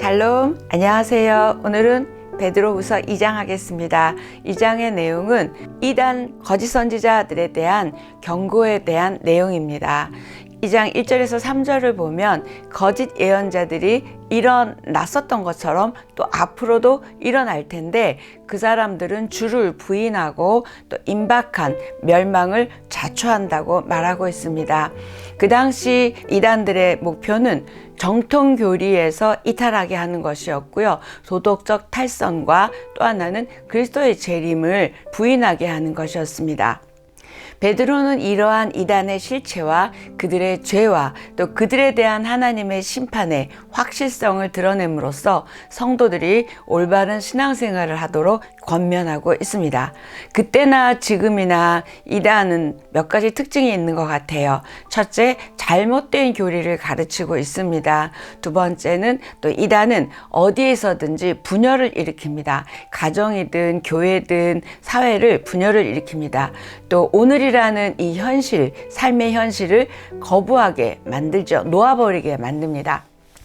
샬롬, 안녕하세요. 오늘은 베드로후서 2장 하겠습니다. 2장의 내용은 이단 거짓 선지자들에 대한 경고에 대한 내용입니다. 2장 1절에서 3절을 보면 거짓 예언자들이 일어났었던 것처럼 또 앞으로도 일어날 텐데 그 사람들은 주를 부인하고 또 임박한 멸망을 자초한다고 말하고 있습니다. 그 당시 이단들의 목표는 정통 교리에서 이탈하게 하는 것이었고요. 도덕적 탈선과 또 하나는 그리스도의 재림을 부인하게 하는 것이었습니다. 베드로는 이러한 이단의 실체와 그들의 죄와 또 그들에 대한 하나님의 심판의 확실성을 드러냄으로써 성도들이 올바른 신앙생활을 하도록 권면하고 있습니다. 그때나 지금이나 이단은 몇 가지 특징이 있는 것 같아요. 첫째, 잘못된 교리를 가르치고 있습니다. 두 번째는 또 이단은 어디에서든지 분열을 일으킵니다. 가정이든 교회든 사회를 분열을 일으킵니다. 또 오늘이라는 이 현실, 삶의 현실을 거부하게 만들죠. 놓아버리게 만듭니다.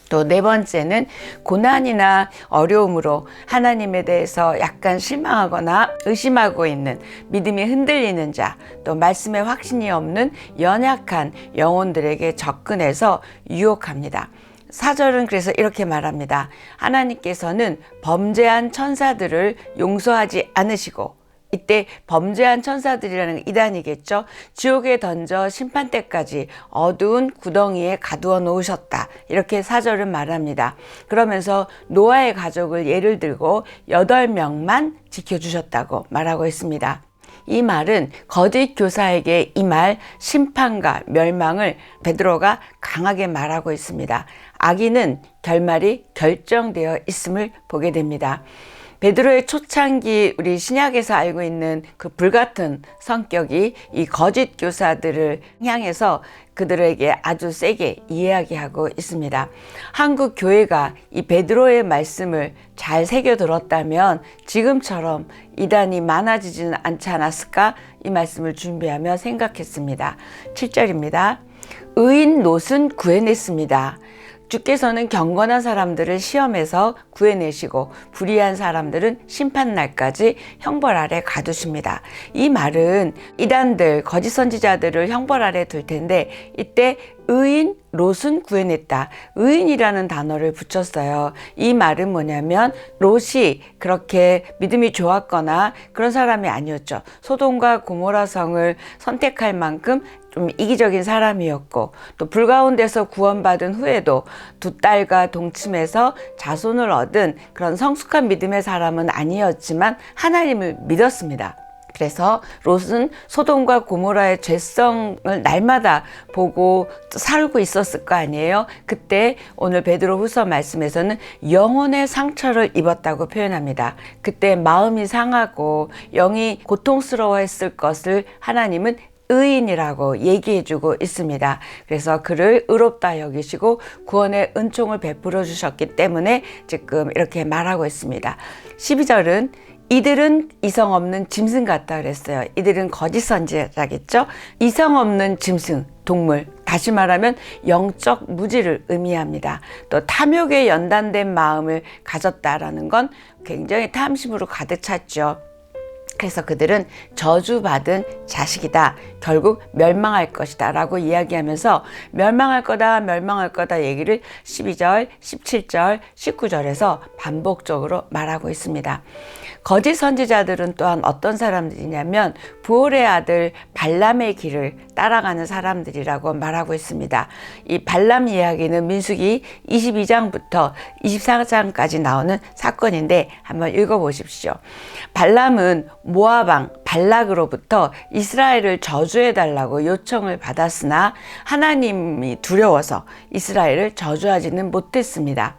또 네 번째는 고난이나 어려움으로 하나님에 대해서 약간 실망하거나 의심하고 있는 믿음이 흔들리는 자, 또 말씀에 확신이 없는 연약한 영혼들에게 접근해서 유혹합니다. 4절은 그래서 이렇게 말합니다. 하나님께서는 범죄한 천사들을 용서하지 않으시고, 이때 범죄한 천사들이라는 이단이겠죠. 지옥에 던져 심판 때까지 어두운 구덩이에 가두어 놓으셨다. 이렇게 4절은 말합니다. 그러면서 노아의 가족을 예를 들고 8명만 지켜주셨다고 말하고 있습니다. 이 말은 거짓 교사에게 임할 심판과 멸망을 베드로가 강하게 말하고 있습니다. 악인은 결말이 결정되어 있음을 보게 됩니다. 베드로의 초창기 우리 신약에서 알고 있는 그 불같은 성격이 이 거짓 교사들을 향해서 그들에게 아주 세게 이야기하고 있습니다. 한국 교회가 이 베드로의 말씀을 잘 새겨들었다면 지금처럼 이단이 많아지지는 않지 않았을까? 이 말씀을 준비하며 생각했습니다. 7절입니다. 의인 롯은 구해냈습니다. 주께서는 경건한 사람들을 시험에서 구해내시고 불의한 사람들은 심판날까지 형벌 아래 가두십니다. 이 말은 이단들, 거짓 선지자들을 형벌 아래 둘 텐데 이때 의인 롯은 구해냈다. 의인이라는 단어를 붙였어요. 이 말은 뭐냐면 롯이 그렇게 믿음이 좋았거나 그런 사람이 아니었죠. 소돔과 고모라 성을 선택할 만큼 좀 이기적인 사람이었고 또 불 가운데서 구원받은 후에도 두 딸과 동침해서 자손을 얻은 그런 성숙한 믿음의 사람은 아니었지만 하나님을 믿었습니다. 그래서 롯은 소돔과 고모라의 죄성을 날마다 보고 살고 있었을 거 아니에요. 그때 오늘 베드로후서 말씀에서는 영혼의 상처를 입었다고 표현합니다. 그때 마음이 상하고 영이 고통스러워했을 것을 하나님은 의인이라고 얘기해주고 있습니다. 그래서 그를 의롭다 여기시고 구원의 은총을 베풀어 주셨기 때문에 지금 이렇게 말하고 있습니다. 12절은 이들은 이성 없는 짐승 같다 그랬어요. 이들은 거짓 선지자겠죠. 이성 없는 짐승, 동물, 다시 말하면 영적 무지를 의미합니다. 또 탐욕에 연단된 마음을 가졌다라는 건 굉장히 탐심으로 가득 찼죠. 그래서 그들은 저주받은 자식이다. 결국 멸망할 것이다 라고 이야기하면서 멸망할 거다 얘기를 12절, 17절, 19절에서 반복적으로 말하고 있습니다. 거짓 선지자들은 또한 어떤 사람들이냐면 부올의 아들 발람의 길을 따라가는 사람들이라고 말하고 있습니다. 이 발람 이야기는 민수기 22장부터 24장까지 나오는 사건인데 한번 읽어보십시오. 발람은 모압 왕 발락으로부터 이스라엘을 저주해달라고 요청을 받았으나 하나님이 두려워서 이스라엘을 저주하지는 못했습니다.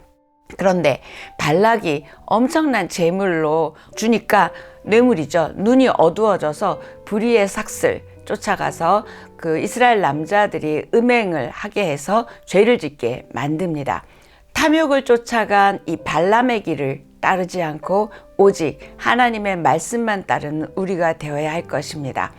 그런데 발락이 엄청난 재물로 주니까 뇌물이죠. 눈이 어두워져서 불의의 삭슬 쫓아가서 그 이스라엘 남자들이 음행을 하게 해서 죄를 짓게 만듭니다. 탐욕을 쫓아간 이 발람의 길을 따르지 않고 오직 하나님의 말씀만 따르는 우리가 되어야 할 것입니다.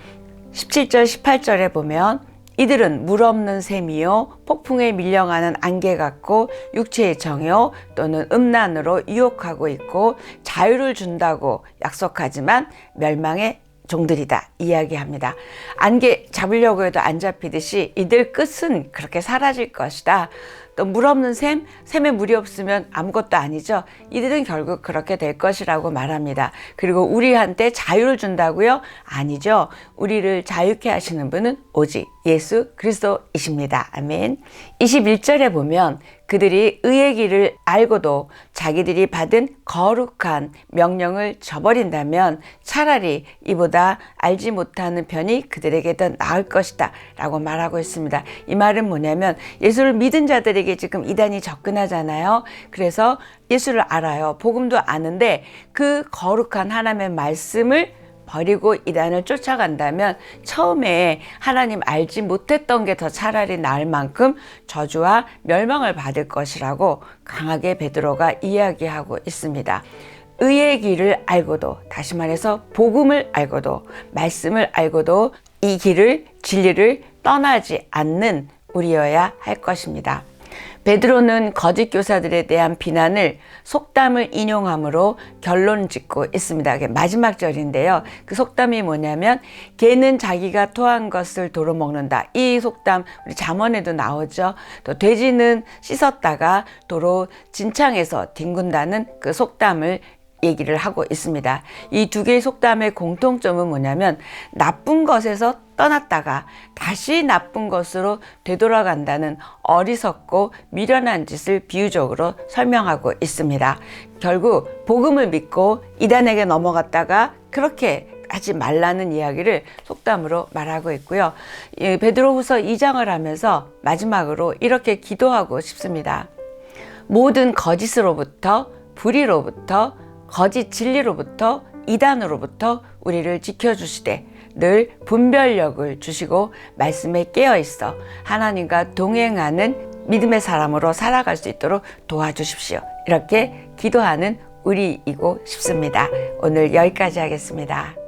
17절 18절에 보면 이들은 물 없는 샘이요 폭풍에 밀려가는 안개 같고 육체의 정욕 또는 음란으로 유혹하고 있고 자유를 준다고 약속하지만 멸망의 종들이다 이야기합니다. 안개 잡으려고 해도 안 잡히듯이 이들 끝은 그렇게 사라질 것이다. 또 물 없는 샘에 물이 없으면 아무것도 아니죠. 이들은 결국 그렇게 될 것이라고 말합니다. 그리고 우리한테 자유를 준다고요? 아니죠. 우리를 자유케 하시는 분은 오직 예수 그리스도이십니다. 아멘. 21절에 보면 그들이 의의 길을 알고도 자기들이 받은 거룩한 명령을 저버린다면 차라리 이보다 알지 못하는 편이 그들에게 더 나을 것이다 라고 말하고 있습니다. 이 말은 뭐냐면 예수를 믿은 자들에게 지금 이단이 접근하잖아요. 그래서 예수를 알아요. 복음도 아는데 그 거룩한 하나님의 말씀을 버리고 이단을 쫓아간다면 처음에 하나님 알지 못했던 게 더 차라리 나을 만큼 저주와 멸망을 받을 것이라고 강하게 베드로가 이야기하고 있습니다. 의의 길을 알고도, 다시 말해서 복음을 알고도, 말씀을 알고도 이 길을, 진리를 떠나지 않는 우리여야 할 것입니다. 베드로는 거짓 교사들에 대한 비난을 속담을 인용함으로 결론 짓고 있습니다. 마지막 절인데요. 그 속담이 뭐냐면 개는 자기가 토한 것을 도로 먹는다. 이 속담 우리 잠언에도 나오죠. 또 돼지는 씻었다가 도로 진창에서 뒹군다는 그 속담을 얘기를 하고 있습니다. 이 두 개의 속담의 공통점은 뭐냐면 나쁜 것에서 떠났다가 다시 나쁜 것으로 되돌아간다는 어리석고 미련한 짓을 비유적으로 설명하고 있습니다. 결국 복음을 믿고 이단에게 넘어갔다가 그렇게 하지 말라는 이야기를 속담으로 말하고 있고요. 베드로후서 2장을 하면서 마지막으로 이렇게 기도하고 싶습니다. 모든 거짓으로부터, 불의로부터, 거짓 진리로부터, 이단으로부터 우리를 지켜주시되 늘 분별력을 주시고 말씀에 깨어있어 하나님과 동행하는 믿음의 사람으로 살아갈 수 있도록 도와주십시오. 이렇게 기도하는 우리이고 싶습니다. 오늘 여기까지 하겠습니다.